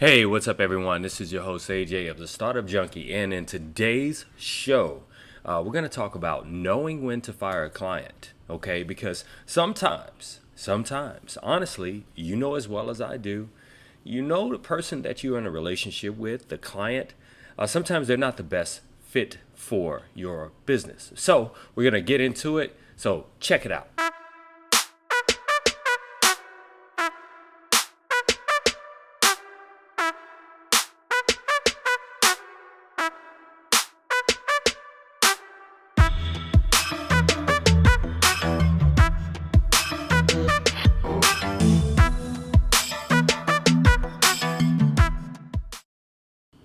Hey, what's up, everyone? This is your host, AJ of the Startup Junkie. And in today's show, we're going to talk about knowing when to fire a client, okay? Because sometimes, honestly, you know as well as I do, you know the person that you're in a relationship with, the client, sometimes they're not the best fit for your business. So we're going to get into it. So check it out.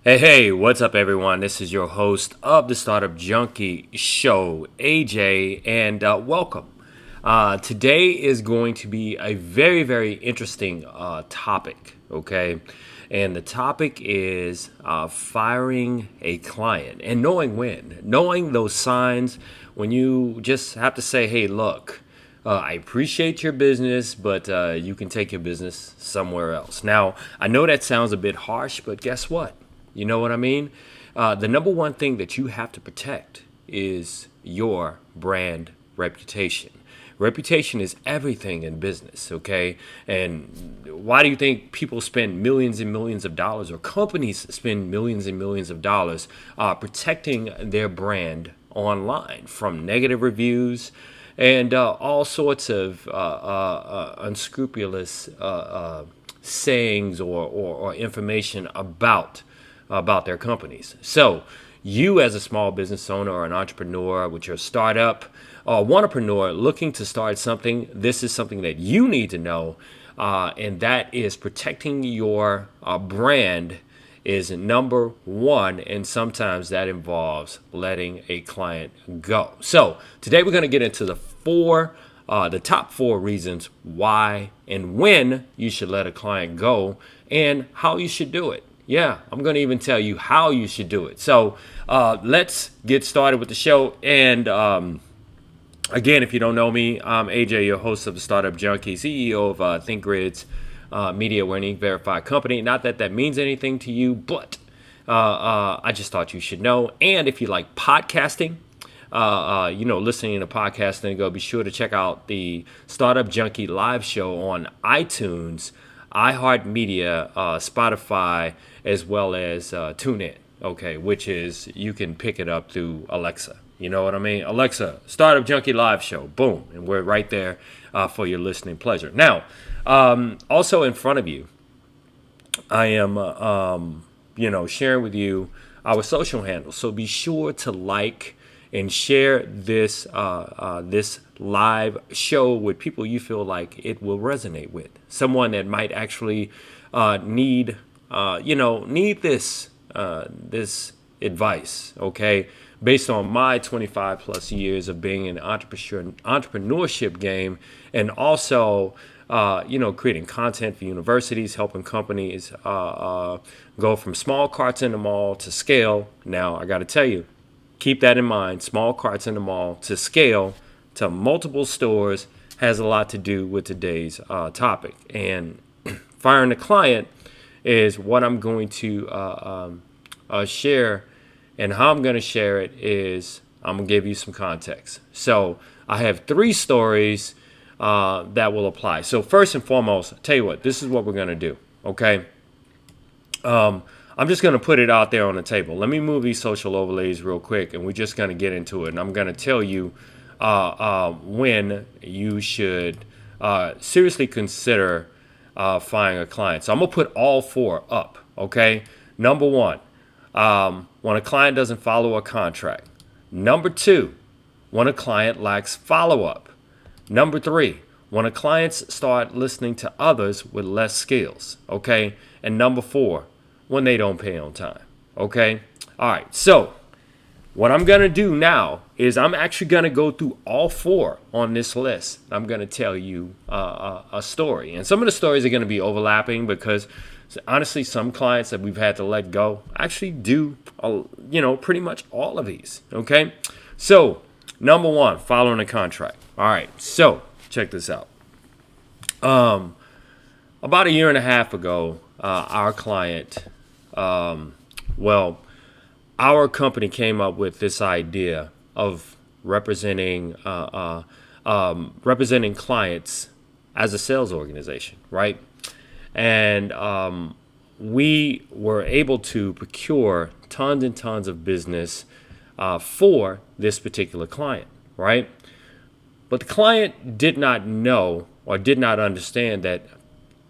Hey, what's up, everyone? This is your host of the Startup Junkie show, AJ, and welcome. Today is going to be a very interesting topic, okay? And the topic is firing a client and knowing when, knowing those signs when you just have to say, hey, look, I appreciate your business, but you can take your business somewhere else. Now, I know that sounds a bit harsh, but guess what? You know what I mean? The number one thing that you have to protect is your brand reputation. Reputation is everything in business, okay? And why do you think people spend millions and millions of dollars, or companies spend millions and millions of dollars protecting their brand online from negative reviews and all sorts of unscrupulous sayings or information about their companies? So you, as a small business owner or an entrepreneur with your startup or entrepreneur looking to start something, this is something that you need to know, and that is protecting your brand is number one, and sometimes that involves letting a client go. So today we're going to get into the top four reasons why and when you should let a client go and how you should do it. Yeah, I'm going to even tell you how you should do it. So let's get started with the show. And again, if you don't know me, I'm AJ, your host of the Startup Junkie, CEO of ThinkGrid's Media Winning Verified Company. Not that that means anything to you, but I just thought you should know. And if you like podcasting, listening to podcasting, be sure to check out the Startup Junkie live show on iTunes, iHeartMedia, Spotify, as well as TuneIn, okay, which is you can pick it up through Alexa. You know what I mean? Alexa, Startup Junkie live show, boom, and we're right there for your listening pleasure. Now, also in front of you, I am, sharing with you our social handles. So be sure to like and share this this live show with people you feel like it will resonate with. Someone that might actually need this this advice. Okay, based on my 25 plus years of being in the entrepreneurship game, and also creating content for universities, helping companies go from small carts in the mall to scale. Now, I got to tell you, keep that in mind. Small carts in the mall to scale to multiple stores has a lot to do with today's topic. And firing a client is what I'm going to share. And how I'm going to share it is I'm going to give you some context. So I have three stories that will apply. So first and foremost, I'll tell you what, this is what we're going to do. Okay. I'm just going to put it out there on the table. Let me move these social overlays real quick, and we're just going to get into it. And I'm going to tell you when you should seriously consider firing a client. So I'm going to put all four up, okay? Number one, when a client doesn't follow a contract. Number two, when a client lacks follow-up. Number three, when a clients start listening to others with less skills, okay? And number four, when they don't pay on time, okay? All right, so what I'm going to do now is I'm actually going to go through all four on this list. I'm going to tell you a story. And some of the stories are going to be overlapping because, honestly, some clients that we've had to let go actually do, pretty much all of these, okay? So, number one, following a contract. All right, so check this out. About a year and a half ago, our client, well, our company came up with this idea of representing clients as a sales organization, right? And we were able to procure tons and tons of business for this particular client, right? But the client did not know or did not understand that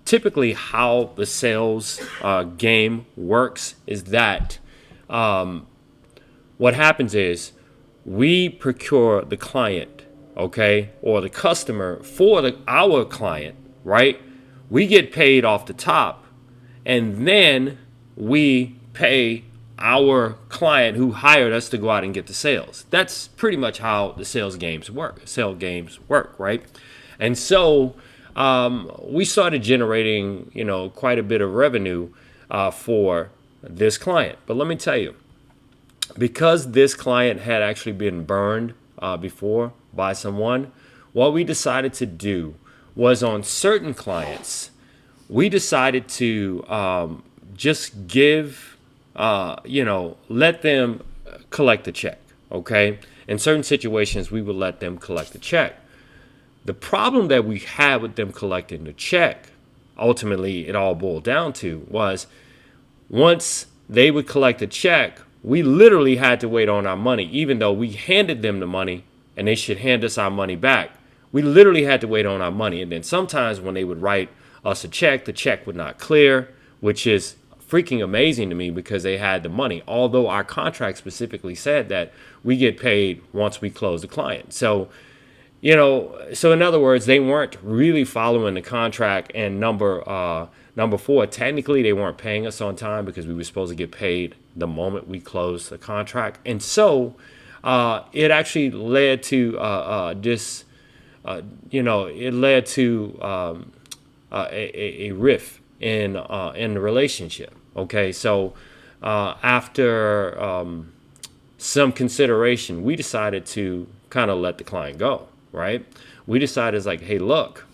typically how the sales game works is that what happens is we procure the client, okay, or the customer for our client, right? We get paid off the top, and then we pay our client who hired us to go out and get the sales. That's pretty much how the sales games work, right? And so we started generating, quite a bit of revenue for this client. But let me tell you, because this client had actually been burned before by someone, what we decided to do was on certain clients, we decided to just give, let them collect the check, okay? In certain situations, we would let them collect the check. The problem that we had with them collecting the check, ultimately it all boiled down to, was once they would collect the check, we literally had to wait on our money, even though we handed them the money and they should hand us our money back. We literally had to wait on our money. And then sometimes when they would write us a check, the check would not clear, which is freaking amazing to me because they had the money. Although our contract specifically said that we get paid once we close the client. So in other words, they weren't really following the contract. And number four, technically they weren't paying us on time because we were supposed to get paid the moment we closed the contract. And so it actually led to a rift in the relationship. Okay, so after some consideration, we decided to kind of let the client go. Right? We decided, it's like, hey, look,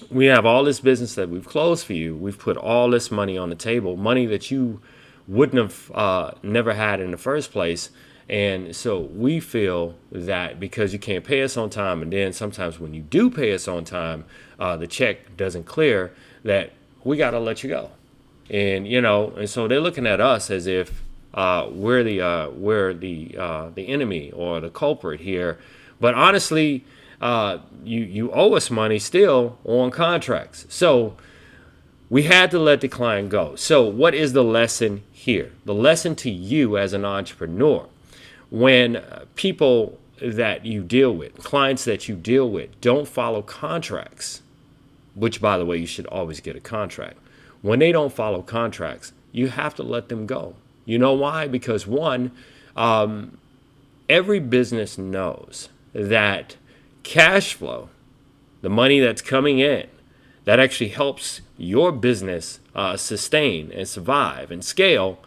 we have all this business that we've closed for you. We've put all this money on the table, money that you wouldn't have never had in the first place. And so we feel that because you can't pay us on time, and then sometimes when you do pay us on time, the check doesn't clear, that we got to let you go. And, and so they're looking at us as if we're the enemy or the culprit here. But honestly, you owe us money still on contracts. So we had to let the client go. So what is the lesson here? The lesson to you as an entrepreneur, when people that you deal with, clients that you deal with, don't follow contracts, which, by the way, you should always get a contract. When they don't follow contracts, you have to let them go. You know why? Because one, every business knows that cash flow, the money that's coming in, that actually helps your business sustain and survive and scale.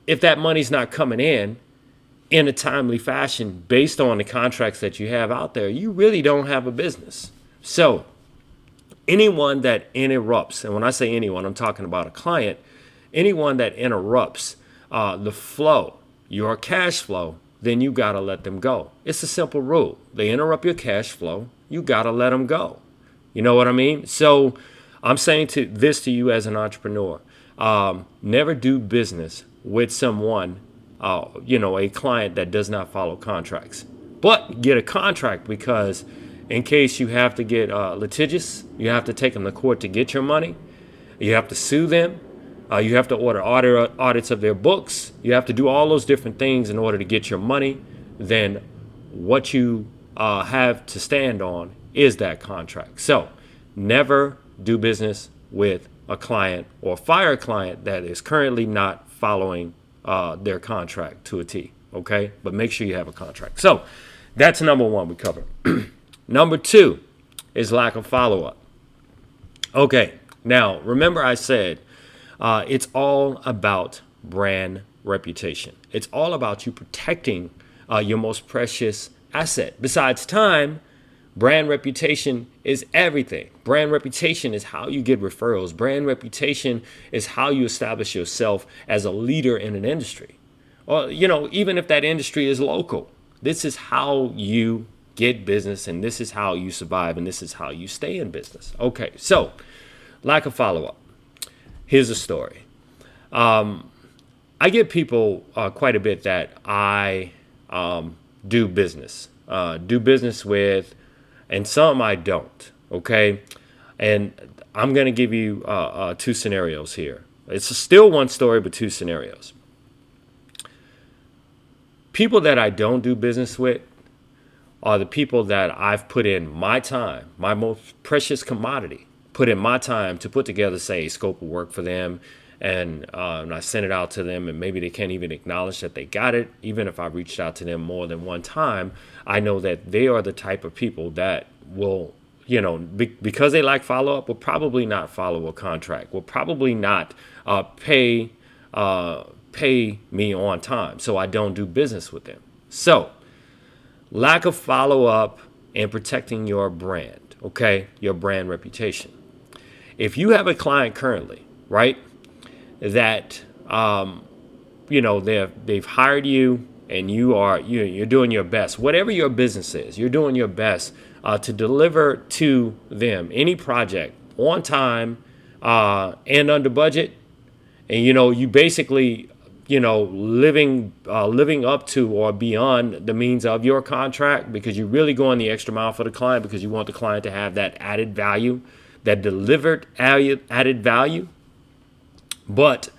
If that money's not coming in a timely fashion based on the contracts that you have out there, you really don't have a business. So anyone that interrupts, and when I say anyone, I'm talking about a client, anyone that interrupts the flow, your cash flow, then you got to let them go. It's a simple rule. They interrupt your cash flow, you got to let them go. You know what I mean? So I'm saying to you as an entrepreneur, never do business with someone, a client that does not follow contracts. But get a contract, because in case you have to get litigious, you have to take them to court to get your money, you have to sue them, you have to order audits of their books. You have to do all those different things in order to get your money. Then what you have to stand on is that contract. So never do business with a client or fire a client that is currently not following their contract to a T. Okay? But make sure you have a contract. So that's number one we covered. Number two is lack of follow-up. Okay. Now, remember I said, it's all about brand reputation. It's all about you protecting your most precious asset. Besides time, Brand reputation is everything. Brand reputation is how you get referrals. Brand reputation is how you establish yourself as a leader in an industry. Or, even if that industry is local, this is how you get business, and this is how you survive, and this is how you stay in business. Okay, so lack of follow-up. Here's a story. I get people quite a bit that I do business with, and some I don't. Okay, and I'm going to give you two scenarios here. It's still one story, but two scenarios. People that I don't do business with are the people that I've put in my time, my most precious commodity, put in my time to put together, say, a scope of work for them. And I send it out to them, and maybe they can't even acknowledge that they got it. Even if I reached out to them more than one time, I know that they are the type of people that will, because they like follow-up, will probably not follow a contract, will probably not pay me on time. So I don't do business with them. So lack of follow-up and protecting your brand, okay, your brand reputation. If you have a client currently, right, that they've hired you, and you're doing your best, whatever your business is, you're doing your best to deliver to them any project on time and under budget, and you basically living up to or beyond the means of your contract, because you're really going the extra mile for the client, because you want the client to have that added value, that delivered added value. But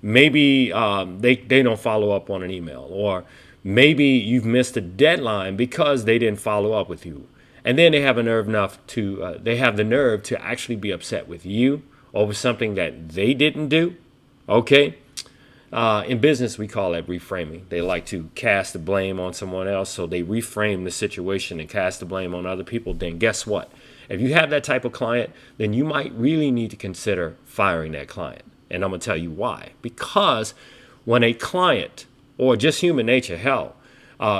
maybe they don't follow up on an email, or maybe you've missed a deadline because they didn't follow up with you. And then they have the nerve to actually be upset with you over something that they didn't do. Okay. In business, we call that reframing. They like to cast the blame on someone else. So they reframe the situation and cast the blame on other people. Then guess what? If you have that type of client, then you might really need to consider firing that client. And I'm going to tell you why. Because when a client, or just human nature,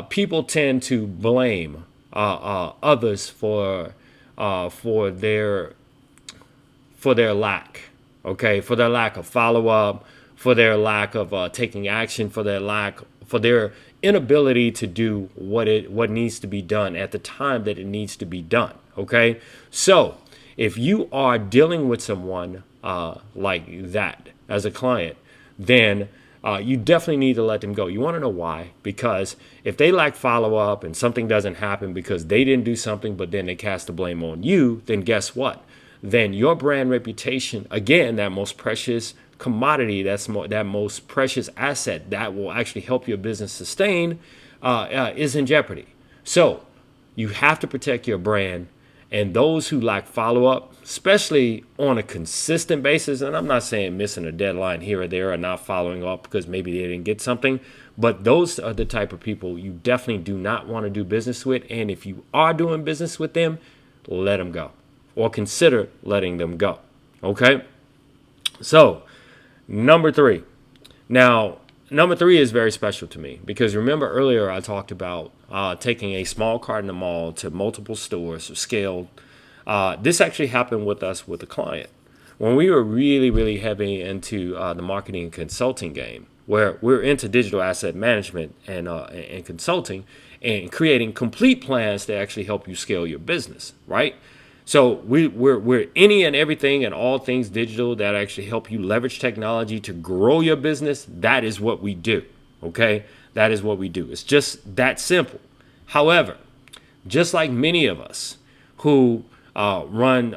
people tend to blame others for their lack, okay, for their lack of follow-up, for their lack of taking action, for their inability to do what needs to be done at the time that it needs to be done. Okay, so if you are dealing with someone like that as a client, then you definitely need to let them go. You want to know why? Because if they lack follow-up and something doesn't happen because they didn't do something, but then they cast the blame on you, then guess what? Then your brand reputation, again, that most precious commodity, that most precious asset that will actually help your business sustain, is in jeopardy. So you have to protect your brand. And those who lack follow-up, especially on a consistent basis, and I'm not saying missing a deadline here or there or not following up because maybe they didn't get something, but those are the type of people you definitely do not want to do business with. And if you are doing business with them, let them go, or consider letting them go. Okay? So, number 3. Now, number 3 is very special to me because remember earlier I talked about taking a small cart in the mall to multiple stores or scaled. This actually happened with us with a client when we were really, really heavy into the marketing and consulting game, where we're into digital asset management and consulting and creating complete plans to actually help you scale your business, right? So we're any and everything and all things digital that actually help you leverage technology to grow your business. That is what we do. Okay, that is what we do. It's just that simple. However, just like many of us who run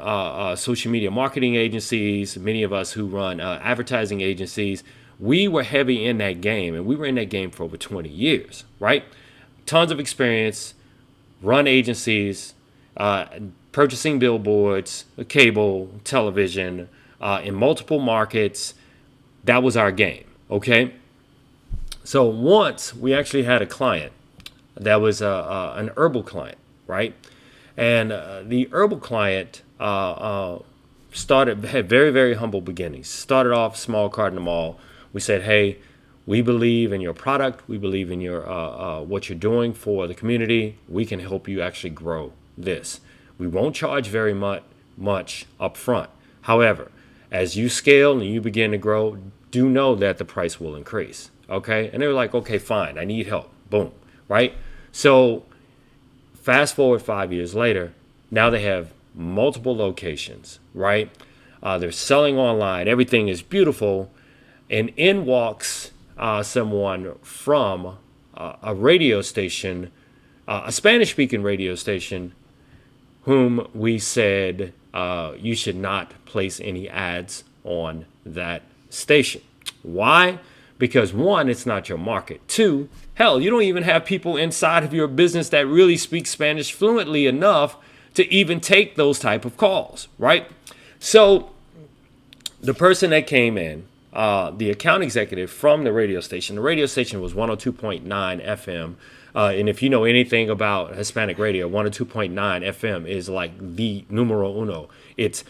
social media marketing agencies, many of us who run advertising agencies, we were heavy in that game, and we were in that game for over 20 years, right? Tons of experience, run agencies, purchasing billboards, cable, television, in multiple markets. That was our game, okay? So once we actually had a client that was an herbal client, right? And the herbal client had very, very humble beginnings. Started off small cart in the mall. We said, hey, we believe in your product. We believe in your what you're doing for the community. We can help you actually grow this. We won't charge very much up front. However, as you scale and you begin to grow, do know that the price will increase. Okay. And they were like, okay, fine. I need help. Boom. Right. So fast forward 5 years later, now they have multiple locations. Right. They're selling online. Everything is beautiful. And in walks someone from a radio station, a Spanish-speaking radio station, whom we said you should not place any ads on that station. Why? Because one, it's not your market. Two, hell, you don't even have people inside of your business that really speak Spanish fluently enough to even take those type of calls, right? So the person that came in, the account executive from the radio station was 102.9 FM. And if you know anything about Hispanic radio, 102.9 FM is like the numero uno. It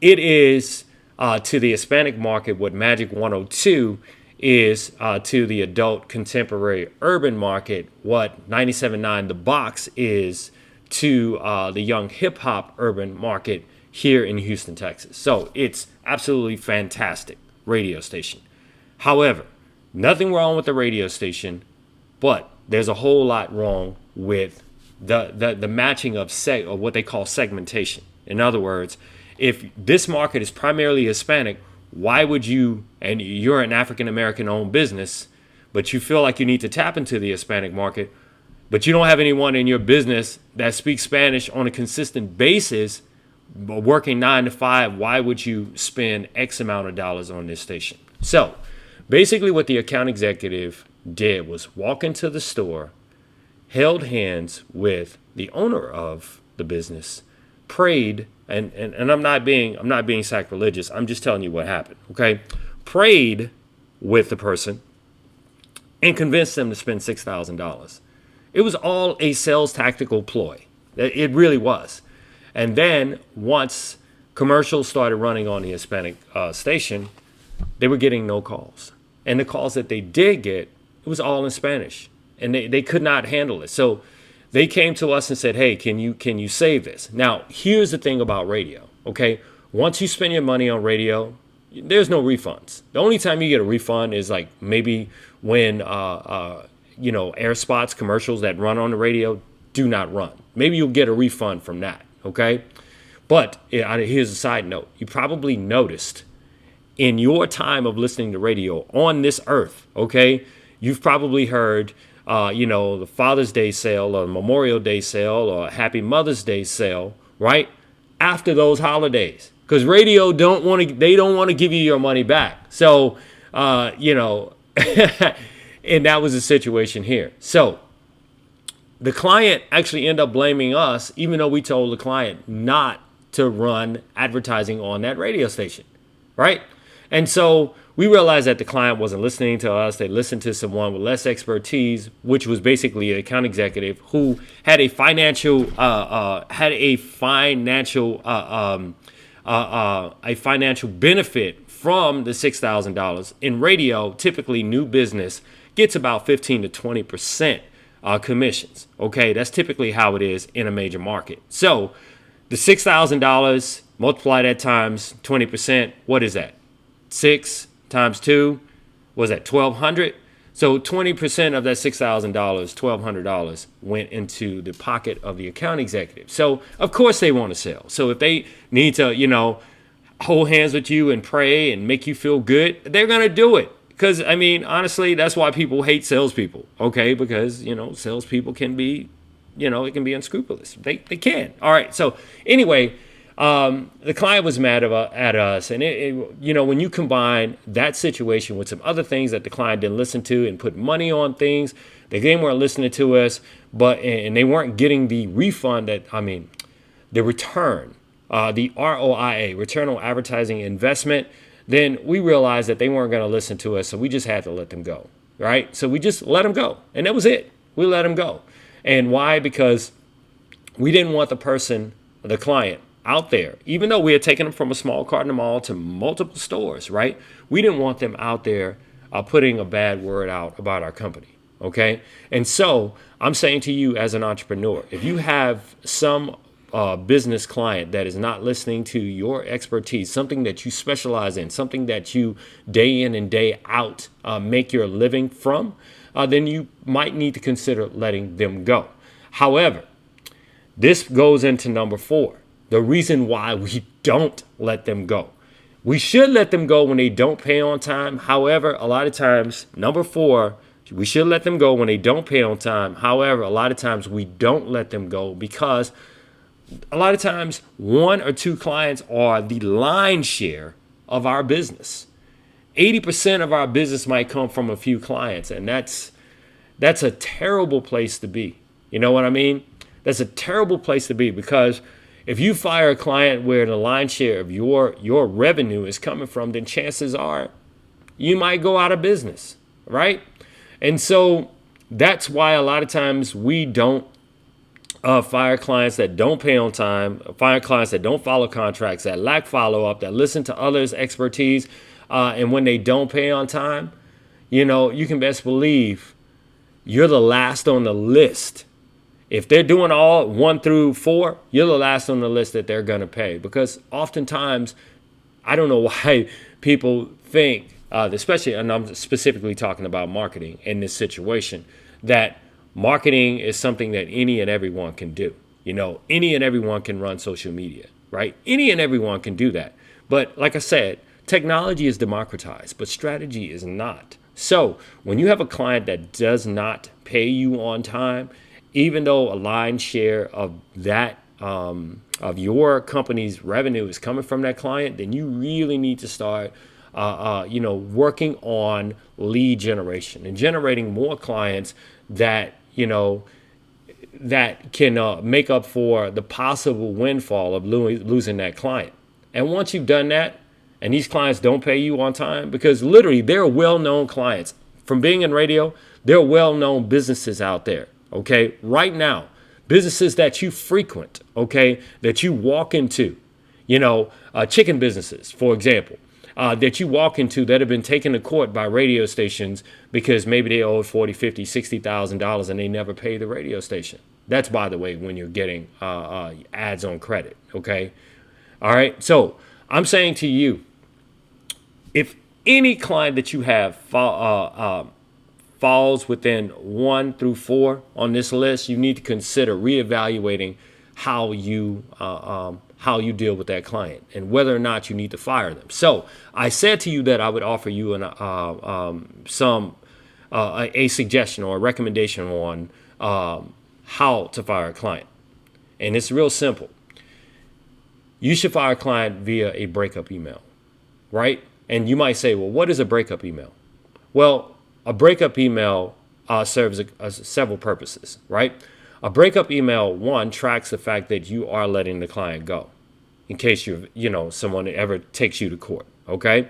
is to the Hispanic market what Magic 102 is to the adult contemporary urban market, what 97.9 The Box is to the young hip hop urban market here in Houston, Texas. So it's absolutely fantastic radio station. However, nothing wrong with the radio station, but there's a whole lot wrong with the matching of or what they call segmentation. In other words, if this market is primarily Hispanic, why would you, and you're an African American owned business, but you feel like you need to tap into the Hispanic market, but you don't have anyone in your business that speaks Spanish on a consistent basis, working 9 to 5, why would you spend X amount of dollars on this station? So basically what the account executive did was walk into the store, held hands with the owner of the business, prayed, and I'm not being sacrilegious. I'm just telling you what happened. Okay. Prayed with the person and convinced them to spend $6,000. It was all a sales tactical ploy. It really was. And then once commercials started running on the Hispanic station, they were getting no calls. And the calls that they did get, it was all in Spanish. And they could not handle it. So they came to us and said, hey, can you save this? Now, here's the thing about radio, okay? Once you spend your money on radio, there's no refunds. The only time you get a refund is like maybe when, air spots, commercials that run on the radio do not run. Maybe you'll get a refund from that. Okay. But here's a side note. You probably noticed in your time of listening to radio on this earth. Okay. You've probably heard, the Father's Day sale or Memorial Day sale or Happy Mother's Day sale, right? After those holidays, because radio don't want to give you your money back. So, and that was the situation here. So, the client actually ended up blaming us, even though we told the client not to run advertising on that radio station, right? And so we realized that the client wasn't listening to us. They listened to someone with less expertise, which was basically an account executive who had a financial benefit from the $6,000. In radio, typically new business gets about 15 to 20%. Commissions. Okay, that's typically how it is in a major market. So the $6,000, multiply that times 20%. What is that? 6 times 2 was that $1,200. So 20% of that $6,000, $1,200 went into the pocket of the account executive. So of course they want to sell. So if they need to, hold hands with you and pray and make you feel good, they're gonna do it. Because, honestly, that's why people hate salespeople, okay? Because, salespeople can be, it can be unscrupulous. They can. All right. So anyway, the client was mad at us. And, when you combine that situation with some other things that the client didn't listen to and put money on things, they weren't listening to us, and they weren't getting the refund the return, the ROIA, return on advertising investment, then we realized that they weren't going to listen to us. So we just had to let them go. Right. So we just let them go. And that was it. We let them go. And why? Because we didn't want the client out there, even though we had taken them from a small Cardinal Mall to multiple stores. Right. We didn't want them out there putting a bad word out about our company. OK. And so I'm saying to you as an entrepreneur, if you have some business client that is not listening to your expertise, something that you specialize in, something that you day in and day out make your living from, then you might need to consider letting them go. However, this goes into number 4, the reason why we don't let them go. We should let them go when they don't pay on time. However, a lot of times, number 4, we should let them go when they don't pay on time. However, a lot of times we don't let them go because a lot of times 1 or 2 clients are the lion's share of our business. 80% of our business might come from a few clients, and that's a terrible place to be. You know what I mean? That's a terrible place to be, because if you fire a client where the lion's share of your revenue is coming from, then chances are you might go out of business, right? And so that's why a lot of times we don't fire clients that don't pay on time, fire clients that don't follow contracts, that lack follow-up, that listen to others' expertise. And when they don't pay on time, you can best believe you're the last on the list. If they're doing all 1 through 4, you're the last on the list that they're going to pay. Because oftentimes, I don't know why people think, especially, and I'm specifically talking about marketing in this situation, that marketing is something that any and everyone can do. Any and everyone can run social media, right? Any and everyone can do that. But like I said, technology is democratized, but strategy is not. So when you have a client that does not pay you on time, even though a lion's share of that of your company's revenue is coming from that client, then you really need to start working on lead generation and generating more clients that that can make up for the possible windfall of losing that client. And once you've done that, and these clients don't pay you on time, because literally they're well-known clients. From being in radio, they're well-known businesses out there, okay? Right now, businesses that you frequent, okay, that you walk into, chicken businesses, for example, that you walk into that have been taken to court by radio stations because maybe they owe $40,000, $50,000, $60,000 and they never pay the radio station. That's, by the way, when you're getting ads on credit, okay? All right, so I'm saying to you, if any client that you have falls within 1 through 4 on this list, you need to consider reevaluating how you deal with that client and whether or not you need to fire them. So I said to you that I would offer you a suggestion or a recommendation on how to fire a client, and it's real simple. You should fire a client via a breakup email, right? And you might say, well, what is a breakup email? Well, a breakup email serves several purposes, right? A breakup email, 1, tracks the fact that you are letting the client go in case someone ever takes you to court, okay?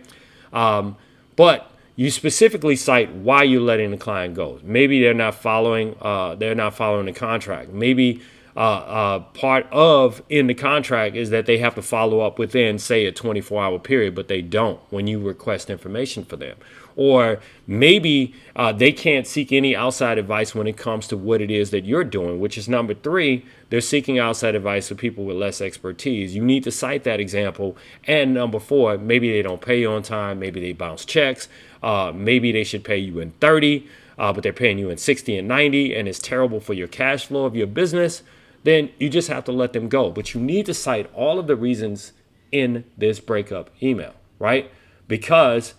But you specifically cite why you're letting the client go. Maybe they're not following the contract. Maybe part of in the contract is that they have to follow up within, say, a 24-hour period, but they don't when you request information for them. Or maybe they can't seek any outside advice when it comes to what it is that you're doing, which is number 3. They're seeking outside advice of people with less expertise. You need to cite that example. And number 4, maybe they don't pay you on time. Maybe they bounce checks. Maybe they should pay you in 30, but they're paying you in 60 and 90, and it's terrible for your cash flow of your business. Then you just have to let them go. But you need to cite all of the reasons in this breakup email, right? Because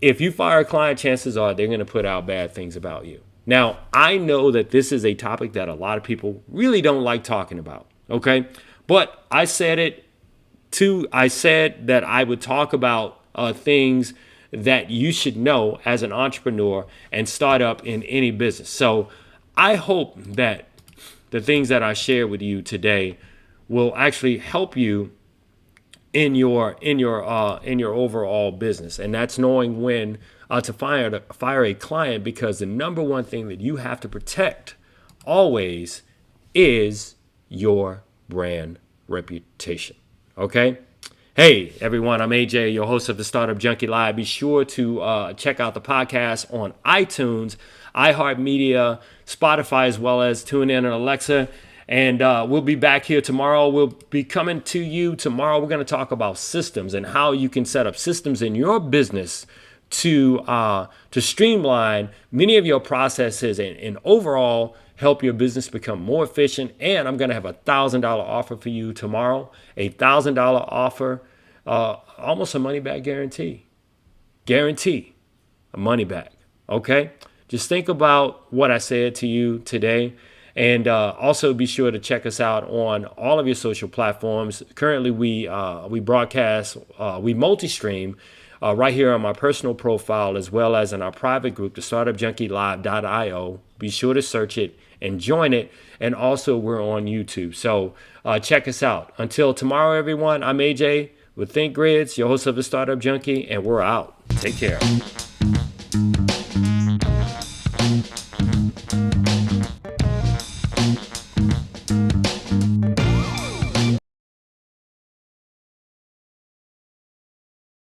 if you fire a client, chances are they're going to put out bad things about you. Now, I know that this is a topic that a lot of people really don't like talking about, okay? But I said that I would talk about things that you should know as an entrepreneur and start up in any business. So I hope that the things that I share with you today will actually help you in your overall business, and that's knowing when to fire a client, because the number one thing that you have to protect always is your brand reputation. Okay. Hey everyone, I'm AJ, your host of the Startup Junkie Live. Be sure to check out the podcast on iTunes, iHeartMedia, Spotify, as well as TuneIn and Alexa. And we'll be back here tomorrow. We'll be coming to you tomorrow. We're going to talk about systems and how you can set up systems in your business to streamline many of your processes and overall help your business become more efficient. And I'm going to have $1,000 offer for you tomorrow, $1,000 offer, almost a money back guarantee, a money back. Okay. Just think about what I said to you today. And also be sure to check us out on all of your social platforms. Currently, we broadcast, we multi-stream right here on my personal profile, as well as in our private group, the StartupJunkieLive.io. Be sure to search it and join it. And also, we're on YouTube. So check us out. Until tomorrow, everyone, I'm AJ with Think Grids, your host of the Startup Junkie, and we're out. Take care.